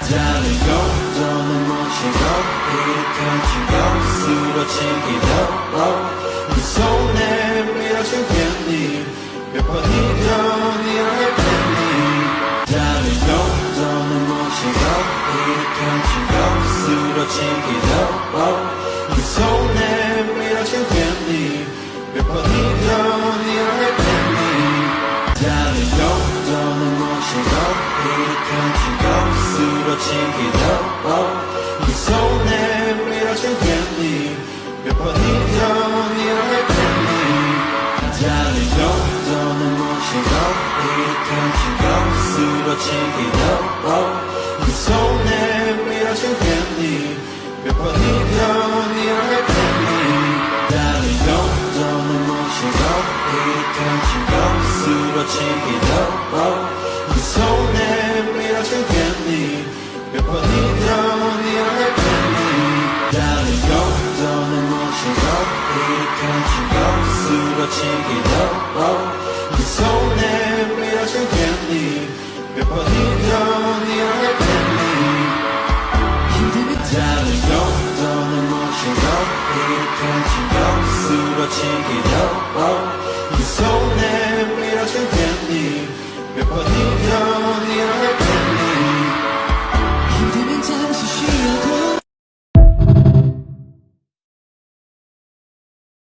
Darling, go, don't want you go, here can't you go, 수로치기 더, 그 손에 밀어주겠니, 몇 번이든 이해했겠니. Darling, go, don't want you go, here can't you go, 수로치기 더, 그 손에 밀어주겠니, 몇 번이든 이해했겠니. Darling, go, don't want you go, here can't you go, 수로치기 더, 그 손에 밀어주겠니, 몇 번이든 이해했겠니. Darling, go, don't want you go, here can't you go, 수로치기 더, 그 손에 밀어주겠니, 몇 번이든 이해했겠니. Darling, go, don't want you go, here can't you go, 수로치기 더, 그 손에 밀어주겠니, 몇 번이든 이해했겠니. Darling, go, don't want you go, here can't you go, 수로치기 더, 그 손에 밀어주겠니, 몇 번이든 이해했겠니. Darling, go, don't want you go, here can't you go, 수로치기 더, 그 손에 밀어주겠니,